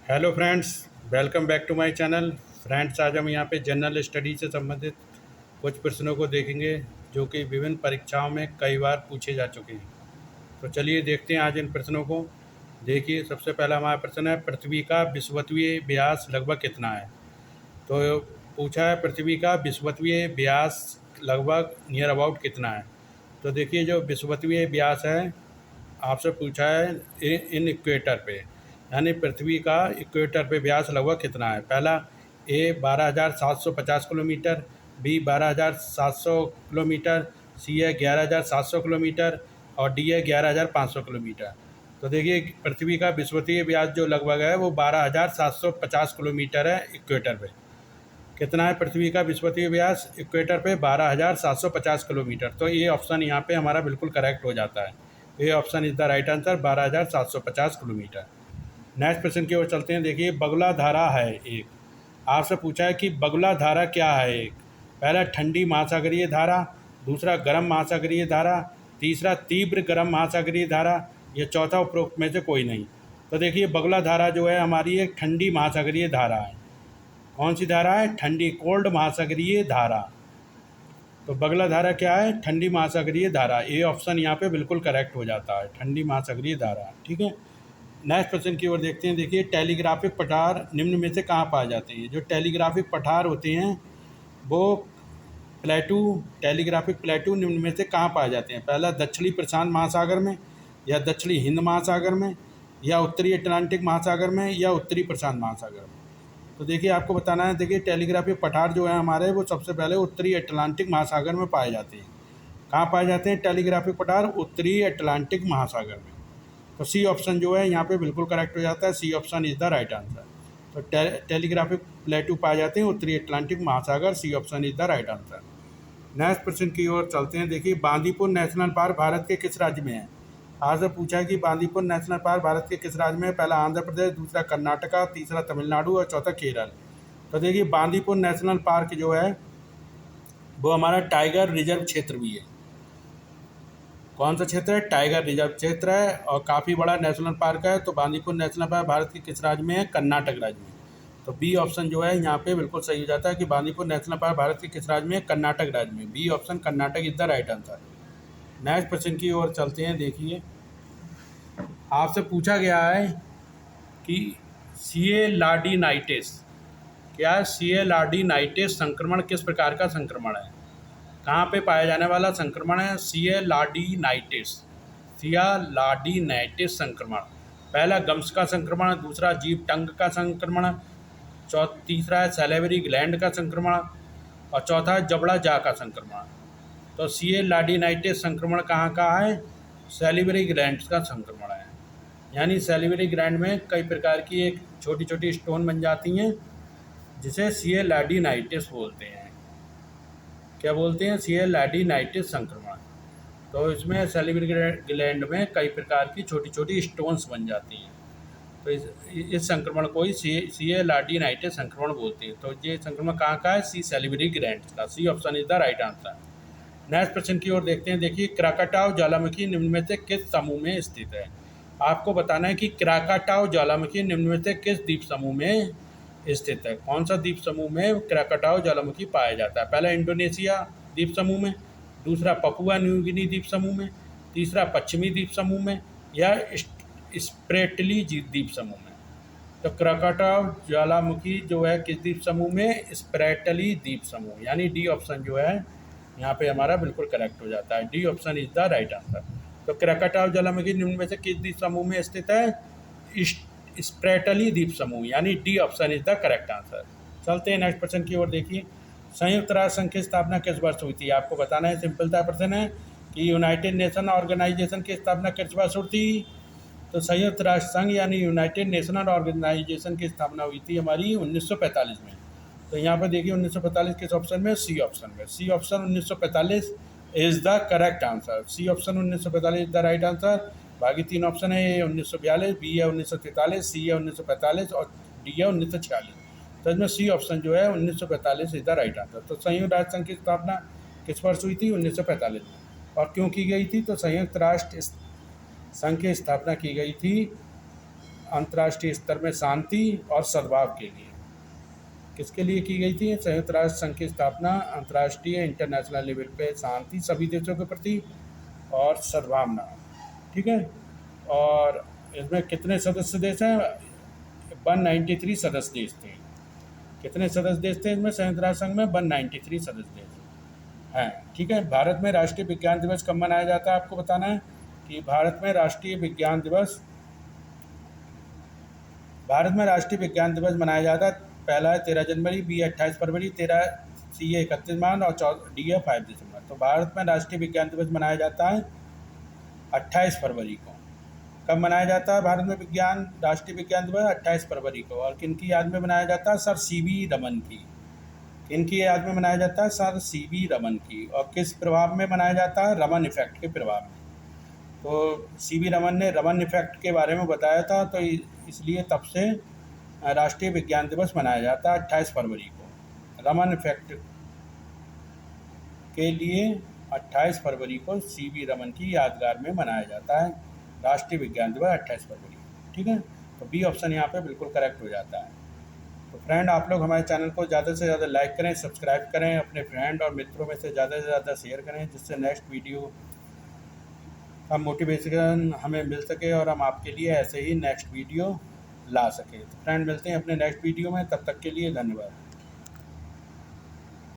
Hello friends, welcome back to my channel. Friends, आज हम यहाँ पे जनरल स्टडी से संबंधित कुछ प्रश्नों को देखेंगे जो कि विभिन्न परीक्षाओं में कई बार पूछे जा चुके हैं। तो चलिए देखते हैं आज इन प्रश्नों को। देखिए, सबसे पहला हमारा प्रश्न है, पृथ्वी का विषुवतीय व्यास लगभग कितना है। तो पूछा है पृथ्वी का विषुवतीय व्यास लगभग नियर अबाउट कितना है। तो देखिए, जो विषुवतीय व्यास है आपसे पूछा है इन इक्वेटर पे, यानी पृथ्वी का इक्वेटर पे व्यास लगभग कितना है। पहला, ए 12,750 किलोमीटर, बी 12,700 किलोमीटर, सी है 11,700 किलोमीटर और डी है 11,500 किलोमीटर। तो देखिए, पृथ्वी का विषुवतीय व्यास जो लगभग है वो 12,750 किलोमीटर है इक्वेटर पे। कितना है पृथ्वी का विषुवतीय व्यास इक्वेटर पे? 12,750 किलोमीटर। तो ये ऑप्शन यहाँ पे हमारा बिल्कुल करेक्ट हो जाता है। ये option is the right answer, 12,750 kilometre. Next प्रश्न की ओर चलते हैं। देखिए, बगुला धारा है एक। आपसे पूछा है कि बगुला धारा क्या है एक। पहला, ठंडी महासागरीय धारा, दूसरा गर्म महासागरीय धारा, तीसरा तीव्र गर्म महासागरीय धारा, या चौथा उपरोक्त में से कोई नहीं। तो देखिए, बगुला धारा जो है हमारी एक ठंडी महासागरीय धारा है। कौन सी धारा है? ठंडी, कोल्ड महासागरीय धारा। तो बगला धारा क्या है? ठंडी महासागरीय धारा। ए ऑप्शन यहाँ पे बिल्कुल करेक्ट हो जाता है, ठंडी महासागरीय धारा। ठीक है, नेक्स्ट क्वेश्चन की ओर देखते हैं। देखिए, टेलीग्राफिक पठार निम्न में से कहाँ पाए जाते हैं। जो टेलीग्राफिक पठार होते हैं वो प्लेटू, टेलीग्राफिक प्लेटू निम्न में से कहाँ पाए जाते हैं। पहला, दक्षिणी प्रशांत महासागर में, या दक्षिणी हिंद महासागर में, या उत्तरी अटलांटिक महासागर में, या उत्तरी प्रशांत महासागर में। तो देखिए, आपको बताना है। देखिए, टेलीग्राफिक पठार जो है हमारे, वो सबसे पहले उत्तरी अटलांटिक महासागर में पाए जाते हैं। कहाँ पाए जाते हैं टेलीग्राफिक पठार? उत्तरी अटलांटिक महासागर में। तो सी ऑप्शन जो है यहाँ पे बिल्कुल करेक्ट हो जाता है। C option is the right answer. तो टेलीग्राफिक प्लेटू पाए जाते हैं उत्तरी अटलांटिक महासागर। C option is the right answer. Next प्रश्न की ओर चलते हैं। देखिए, बांदीपुर नेशनल पार्क भारत के किस राज्य में है। आज से पूछा है कि बांदीपुर नेशनल पार्क भारत के किस राज्य में है। पहला, आंध्र प्रदेश, दूसरा कर्नाटका, तीसरा तमिलनाडु और चौथा केरल। तो देखिए, बांदीपुर नेशनल पार्क जो है वो हमारा टाइगर रिजर्व क्षेत्र भी है। कौन सा क्षेत्र है? टाइगर रिजर्व क्षेत्र है और काफ़ी बड़ा नेशनल पार्क है। तो बांदीपुर नेशनल पार्क भारत के किस राज्य में है? कर्नाटक राज्य में। तो बी ऑप्शन जो है यहाँ पे बिल्कुल सही हो जाता है कि बांदीपुर नेशनल पार्क भारत के किस राज्य में है? कर्नाटक राज्य में। B option, Karnataka is the right answer. Next question की ओर चलते हैं। देखिए, आपसे पूछा गया है कि सिएलार्डिनाइटिस क्या है। सिएलार्डिनाइटिस संक्रमण किस प्रकार का संक्रमण है? कहाँ पे पाया जाने वाला संक्रमण है सिएलार्डिनाइटिस? सिएलार्डिनाइटिस संक्रमण, पहला गम्स का संक्रमण, दूसरा जीभ टंग का संक्रमण, तीसरा है सैलिवरी ग्लैंड का संक्रमण और चौथा है जबड़ा जा का संक्रमण। तो सिएलार्डिनाइटिस संक्रमण कहाँ का है? सैलिवरी ग्लैंड का संक्रमण है। यानी सैलिवरी ग्लैंड में कई प्रकार की एक छोटी छोटी स्टोन बन जाती हैं जिसे सिएलार्डिनाइटिस बोलते हैं। क्या बोलते हैं? सिएलार्डिनाइटिस संक्रमण। तो इसमें सैलिवरी ग्लैंड में कई प्रकार की छोटी छोटी स्टोन्स बन जाती हैं। तो इस संक्रमण को ही सिएलार्डिनाइटिस संक्रमण बोलते हैं। तो ये संक्रमण कहाँ का है? सैलिवरी ग्लैंड का। C option is the right answer. Next प्रश्न की ओर देखते हैं। देखिए, क्राकाटाओ ज्वालामुखी निम्न में से किस समूह में स्थित है। आपको बताना है कि क्राकाटाओ ज्वालामुखी निम्न में से किस द्वीप समूह में स्थित है। कौन सा द्वीप समूह में क्राकाटाओ ज्वालामुखी पाया जाता है? पहला, इंडोनेशिया द्वीप समूह में, दूसरा पपुआ न्यू गिनी द्वीप समूह में, तीसरा पश्चिमी द्वीप समूह में, या स्प्रेटली द्वीप समूह में। तो क्राकाटाओ ज्वालामुखी जो है किस द्वीप समूह में? स्प्रेटली द्वीप समूह। यानी डी ऑप्शन जो है यहाँ पे हमारा बिल्कुल करेक्ट हो जाता है। D option is the right answer. तो क्राकाटाओ ज्वालामुखी निम्न में से किस द्वीप समूह में स्थित है? स्प्रेटली द्वीप समूह। यानी D option is the correct answer. चलते हैं नेक्स्ट प्रश्न की ओर। देखिए, संयुक्त राष्ट्र संघ की स्थापना किस वर्ष हुई थी? आपको बताना है। सिंपल सा प्रश्न है कि यूनाइटेड नेशन ऑर्गेनाइजेशन की स्थापना किस वर्ष हुई थी। तो संयुक्त राष्ट्र संघ यानी यूनाइटेड नेशनल ऑर्गेनाइजेशन की स्थापना हुई थी हमारी 1945 में। तो यहाँ पर देखिए 1945 किस ऑप्शन में? सी ऑप्शन में। C option 1945 is the correct answer. C option 1945 is the right answer. बाकी तीन ऑप्शन है, ए 1942, बी है 1943, सी है 1945 और डी है 1946। तो इसमें सी ऑप्शन जो है 1945 इज द राइट आंसर। तो संयुक्त राष्ट्र संघ की स्थापना किस वर्ष हुई थी? 1945 में। और क्यों की गई थी? तो संयुक्त राष्ट्र संघ की स्थापना की गई थी अंतर्राष्ट्रीय स्तर में शांति और सद्भाव के लिए। किसके लिए की गई थी? संयुक्त राष्ट्र संघ की स्थापना अंतर्राष्ट्रीय इंटरनेशनल लेवल पे शांति सभी देशों के प्रति और सद्भावना। ठीक है। और इसमें कितने सदस्य देश हैं? 193 सदस्य देश थे। कितने सदस्य देश थे इसमें संयुक्त राष्ट्र संघ में? 193 सदस्य देश हैं। ठीक है। भारत में राष्ट्रीय विज्ञान दिवस कब मनाया जाता है? आपको बताना है कि भारत में राष्ट्रीय विज्ञान दिवस मनाया जाता है। पहला है 13 जनवरी, बी 28 फरवरी, 13 सी 31 मार्च और डी है 5 दिसंबर। तो भारत में राष्ट्रीय विज्ञान दिवस मनाया जाता है 28 फरवरी को। कब मनाया जाता है भारत में राष्ट्रीय विज्ञान दिवस? 28 फरवरी को। और किन की याद में मनाया जाता है? सर सीवी रमन की। किन की याद में मनाया जाता है? सर सीवी रमन की। और किस प्रभाव में मनाया जाता है? रमन इफेक्ट के प्रभाव में। तो सीवी रमन ने रमन इफेक्ट के बारे में बताया था, तो इसलिए तब से राष्ट्रीय विज्ञान दिवस मनाया जाता है 28 फरवरी को। रमन इफेक्ट के लिए 28 फरवरी को सीवी रमन की यादगार में मनाया जाता है राष्ट्रीय विज्ञान दिवस 28 फरवरी। ठीक है। तो बी ऑप्शन यहाँ पे बिल्कुल करेक्ट हो जाता है। तो फ्रेंड, आप लोग हमारे चैनल को ज़्यादा से ज़्यादा लाइक करें, सब्सक्राइब करें, अपने फ्रेंड और मित्रों में से ज़्यादा शेयर करें, जिससे नेक्स्ट वीडियो का मोटिवेशन हमें मिल सके और हम आपके लिए ऐसे ही नेक्स्ट वीडियो ला सके। तो फ्रेंड, मिलते हैं अपने नेक्स्ट वीडियो में। तब तक के लिए धन्यवाद।